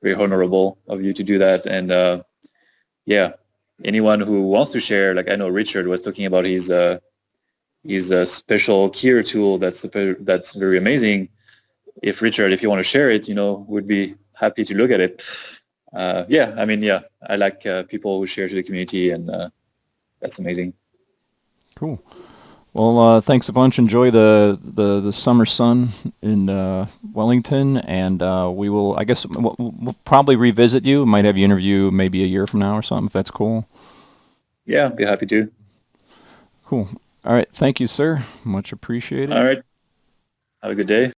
very honorable of you to do that. And yeah, anyone who wants to share, I know Richard was talking about his special keyer tool that's very amazing. If you want to share it, would be happy to look at it. I like people who share to the community, and that's amazing.
Cool. Well, thanks a bunch. Enjoy the summer sun in Wellington, and we will. I guess we'll probably revisit you. Might have you interview maybe a year from now or something, if that's cool.
Yeah, be happy to.
Cool. All right. Thank you, sir. Much appreciated.
All right. Have a good day.